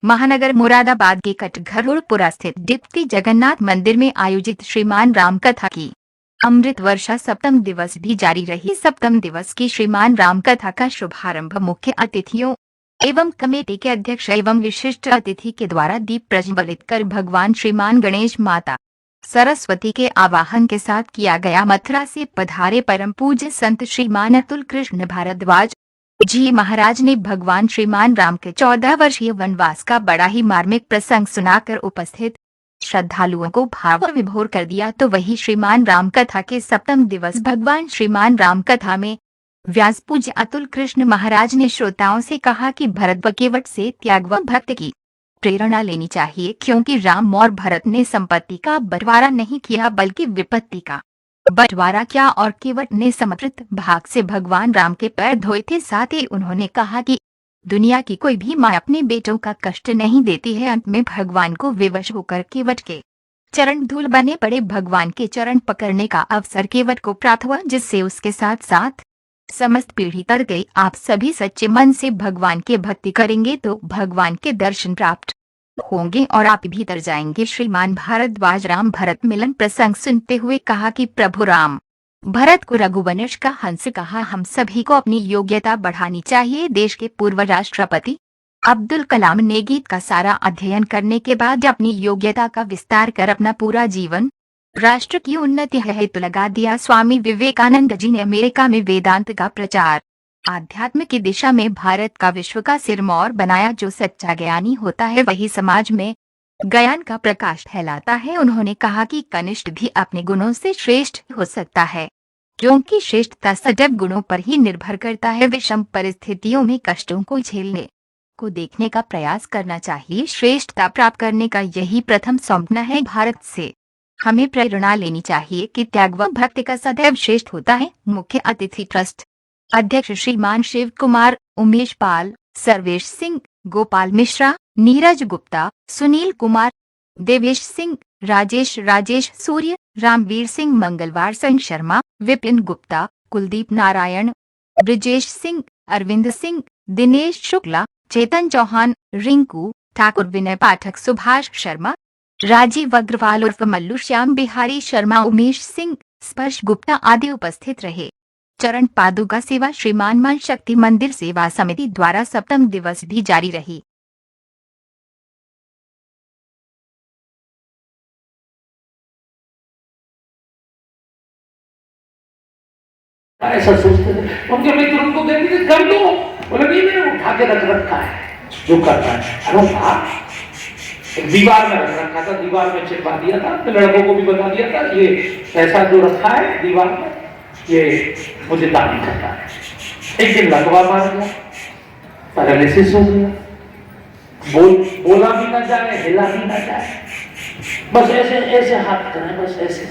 महानगर मुरादाबाद के कटघरोड़पुरा स्थित डिप्टी जगन्नाथ मंदिर में आयोजित श्रीमान राम कथा की अमृत वर्षा सप्तम दिवस भी जारी रही। सप्तम दिवस की श्रीमान राम कथा का शुभारंभ मुख्य अतिथियों एवं कमेटी के अध्यक्ष एवं विशिष्ट अतिथि के द्वारा दीप प्रज्वलित कर भगवान श्रीमान गणेश, माता सरस्वती के आवाहन के साथ किया गया। मथुरा से पधारे परम पूज्य संत श्रीमान अतुल कृष्ण भारद्वाज जी महाराज ने भगवान श्रीमान राम के 14 वर्षीय वनवास का बड़ा ही मार्मिक प्रसंग सुनाकर उपस्थित श्रद्धालुओं को भाव विभोर कर दिया। तो वही श्रीमान राम कथा के सप्तम दिवस भगवान श्रीमान राम कथा में व्यास पूज्य अतुल कृष्ण महाराज ने श्रोताओं से कहा कि भरत व केवट से त्याग व भक्ति की प्रेरणा लेनी चाहिए, क्योंकि राम और भरत ने संपत्ति का बंटवारा नहीं किया बल्कि विपत्ति का बंटवारा किया और केवट ने समर्पित भाग से भगवान राम के पैर धोए थे। साथ ही उन्होंने कहा कि दुनिया की कोई भी माँ अपने बेटों का कष्ट नहीं देती है। अंत में भगवान को विवश होकर केवट के चरण धूल बने पड़े। भगवान के चरण पकड़ने का अवसर केवट को प्राप्त हुआ, जिससे उसके साथ साथ समस्त पीढ़ी तर गई। आप सभी सच्चे मन से भगवान की भक्ति करेंगे तो भगवान के दर्शन प्राप्त होंगे और आप भी तर जाएंगे। श्रीमान भारद्वाज राम भरत मिलन प्रसंग सुनते हुए कहा कि प्रभु राम भरत को रघुवंश का हंस कहा। हम सभी को अपनी योग्यता बढ़ानी चाहिए। देश के पूर्व राष्ट्रपति अब्दुल कलाम ने गीत का सारा अध्ययन करने के बाद अपनी योग्यता का विस्तार कर अपना पूरा जीवन राष्ट्र की उन्नति हेतु लगा दिया। स्वामी विवेकानंद जी ने अमेरिका में वेदांत का प्रचार आध्यात्म की दिशा में भारत का विश्व का सिरमौर बनाया। जो सच्चा ज्ञानी होता है वही समाज में ज्ञान का प्रकाश फैलाता है। उन्होंने कहा कि कनिष्ठ भी अपने गुणों से श्रेष्ठ हो सकता है, क्योंकि श्रेष्ठता सदैव गुणों पर ही निर्भर करता है। विषम परिस्थितियों में कष्टों को झेलने को देखने का प्रयास करना चाहिए। श्रेष्ठता प्राप्त करने का यही प्रथम स्वप्न है। भारत से हमें प्रेरणा लेनी चाहिए कि त्याग व भक्ति का सदैव श्रेष्ठ होता है। मुख्य अतिथि ट्रस्ट अध्यक्ष श्रीमान शिव कुमार, उमेश पाल, सर्वेश सिंह, गोपाल मिश्रा, नीरज गुप्ता, सुनील कुमार, देवेश सिंह, राजेश सूर्य, रामवीर सिंह, मंगलवार सिंह शर्मा, विपिन गुप्ता, कुलदीप नारायण, ब्रिजेश सिंह, अरविंद सिंह, दिनेश शुक्ला, चेतन चौहान, रिंकू ठाकुर, विनय पाठक, सुभाष शर्मा, राजीव अग्रवाल उर्फ मल्लू, श्याम बिहारी शर्मा, उमेश सिंह, स्पर्श गुप्ता आदि उपस्थित रहे। चरण पादुका सेवा श्रीमान मन शक्ति मंदिर सेवा समिति द्वारा सप्तम दिवस भी जारी रही। ऐसा सोचते थे उनके मित्र, उनको कहते थे कर दो, बोले नहीं मैंने उठा के रख रखा है जो करता है। अरे वाह, दीवार में रख रखा था, दीवार में चिपका दिया था। तो लड़कों को भी बता दिया था ये ऐसा जो रखा है दीवार में ये मुझे दान करता है। एक दिन लगवा मार गया, पैरालिसिस हो गया, बोला भी ना जाए, हिला भी ना जाए, बस ऐसे ऐसे हाथ करें, बस ऐसे।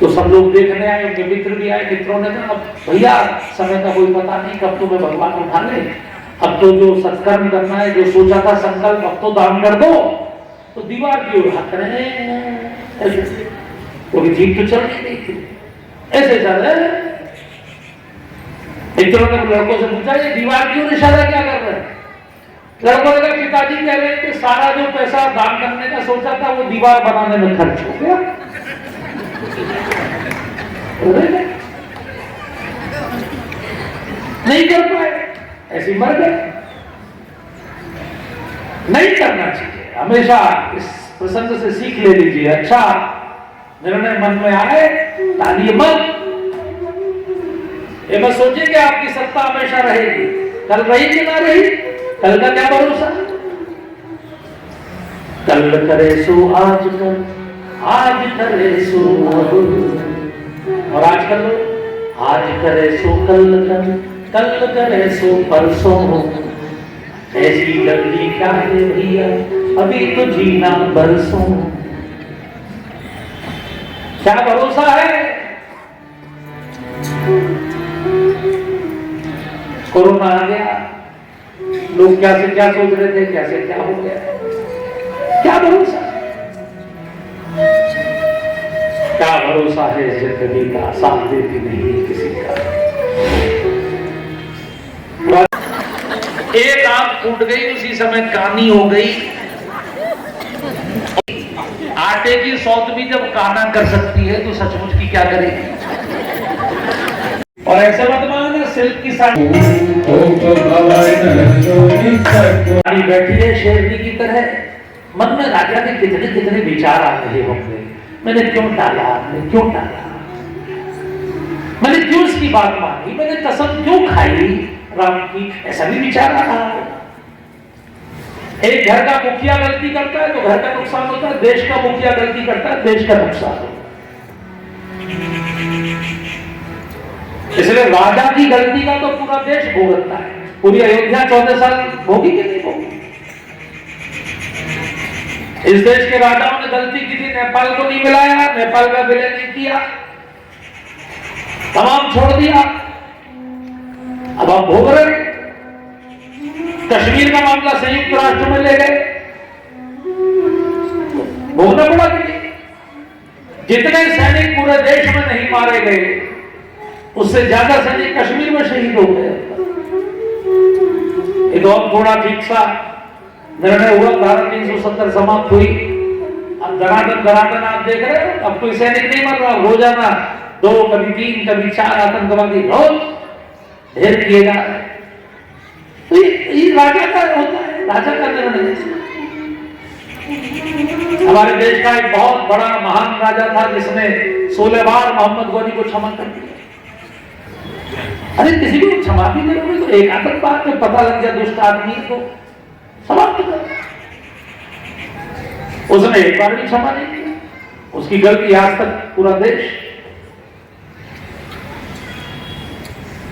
तो सब लोग देखने आए, उनके मित्र भी आए। मित्रों ने कहा भैया समय का कोई पता नहीं, कब तुम्हें भगवान उठा ले, अब तो जो सत्कर्म करना है, जो सोचा था संकल्प, अब तो दान कर दो। तो दीवार की ओर हाथ रहे, क्योंकि जीप तो चल नहीं थी, ऐसे चल रहे। मित्रों ने लड़कों से पूछा ये दीवार की ओर इशारा क्या कर रहे हैं? लड़कों ने कहा पिताजी कह रहे हैं कि सारा जो पैसा दान करने का सोचा था वो दीवार बनाने में खर्च हो गया। नहीं कर पाए, ऐसे मर गए। नहीं करना चाहिए, हमेशा इस प्रसंग से सीख ले लीजिए। अच्छा निर्णय मन में आए, तालिए मत, ये मत सोचिए कि आपकी सत्ता हमेशा रहेगी। कल रही कि ना रही, कल का क्या भरोसा। कल करे सो आज कर, आज करे सो और आज कर लो, आज करे सो कल कर, कल करे सो परसों हो। ऐसी जल्दी क्या है भैया, अभी तो जीना बरसों। क्या भरोसा है। कोरोना आ गया, लोग क्या से क्या सोच रहे थे, क्या से क्या हो गया, क्या भरोसा। क्या भरोसा है जिंदगी का, साथ देती नहीं किसी का। एक आंख फूट गई, उसी समय कानी हो गई। आटे की सौत भी जब काना कर सकती है तो सचमुच की क्या करेगी। और ऐसे मत मांगना सिल्क की साड़ी बैठी है शेरनी की तरह। मन में राजा के कितने कितने विचार आ रहे होंगे, मैंने क्यों टाला, मैंने क्यों टाला, मैंने क्यों इसकी बात मानी, मैंने कसम क्यों खाई राम की, ऐसा भी विचार आ रहा है। एक घर का मुखिया गलती करता है तो घर का नुकसान होता है, देश का मुखिया गलती करता है देश का नुकसान होता है। इसलिए राजा की गलती का तो पूरा देश भुगतता है। पूरी अयोध्या 14 साल भोगी कि नहीं भोगी। इस देश के राजाओं ने गलती की थी, नेपाल को नहीं मिलाया, नेपाल का विलय नहीं किया, तमाम छोड़ दिया। अब हम भोग रहे। कश्मीर का मामला संयुक्त राष्ट्र में ले गए, भोगना पड़ा कि नहीं। जितने सैनिक पूरे देश में नहीं मारे गए, उससे ज्यादा सैनिक कश्मीर में शहीद हो गए। एक और थोड़ा ठीक सा निर्णय हुआ, धारा 370 समाप्त हुई। अब धनाधन आप देख रहे हो, अब कोई सैनिक नहीं मर रहा। रोजाना 2, कभी 3, कभी 4 आतंकवादी रोज ढेर किए जा रहे हैं। तो ये राजा का होता है, राजा का निर्णय। हमारे देश का एक बहुत बड़ा महान राजा था जिसने 16 बार मोहम्मद गौरी को क्षमा कर दिया। अरे किसी को क्षमा भी करोगे तो एक आतंकवाद में पता लग गया दुष्ट आदमी को समाप्त कर। उसने एक बार भी क्षमा नहीं किया, उसकी गलती आज तक पूरा देश।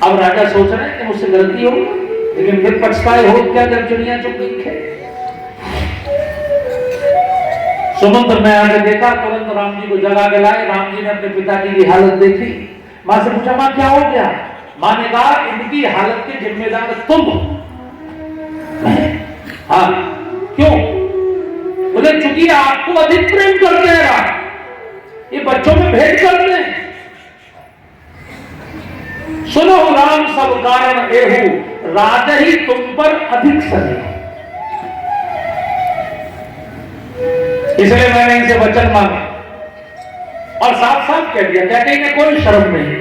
अब राजा सोच रहे हैं कि मुझसे गलती हो, लेकिन फिर पछताए हो क्या जब चिड़िया चुप गई है। समुद्र में आगे देखा, तुरंत राम जी को जगा के लाए। राम जी ने अपने पिताजी की हालत देखी, मां से पूछा मां क्या हो गया। मां ने कहा इनकी हालत के जिम्मेदार तुम हो। हाँ क्यों? बोले चूंकि आपको अधिक प्रेम करते हैं राम, ये बच्चों में भेद करते हैं। सुनो राम सब कारण एहू, राज ही तुम पर अधिक सने। इसलिए मैंने इनसे वचन मांगा और साफ साफ कह दिया, कहते हैं कोई शर्म नहीं,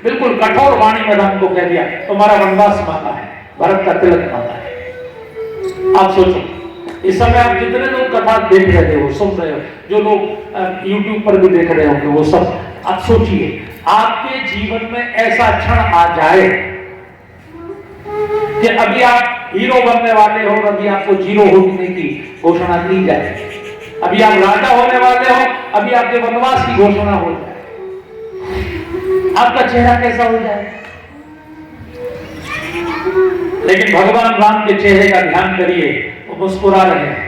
बिल्कुल कठोर वाणी में राम को कह दिया तुम्हारा वनवास मांगा है, भरत का तिलक मांगा है। आप सोचो इस समय आप जितने लोग कथा देख रहे हो, सुन रहे हो, जो लोग यूट्यूब पर भी देख रहे होंगे वो सब, आप सोचिए आपके जीवन में ऐसा क्षण आ जाए कि अभी आप हीरो बनने वाले हो, अभी आपको जीरो होने की घोषणा की जाए, अभी आप राजा होने वाले हो, अभी आपके वनवास की घोषणा हो जाए, आपका चेहरा कैसा हो जाए। लेकिन भगवान राम के चेहरे का ध्यान करिए, वो मुस्कुरा रहे हैं।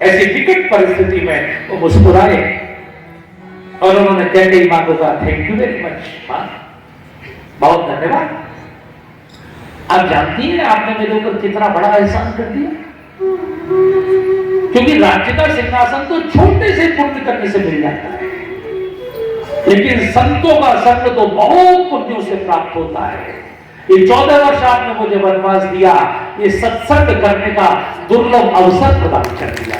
ऐसी विकट परिस्थिति में वो मुस्कुराए और उन्होंने कैकेयी मां को कहा थैंक यू वेरी मच मां, बहुत धन्यवाद। आप जानती हैं आपने मेरे ऊपर कितना बड़ा एहसान कर दिया, क्योंकि राज्य का सिंहासन तो छोटे से पुण्य करने से मिल जाता है, लेकिन संतों का संग तो बहुत पुण्यों से प्राप्त होता है। ये 14 वर्ष आपने मुझे वनवास दिया, ये सत्संग करने का दुर्लभ अवसर प्रदान कर दिया।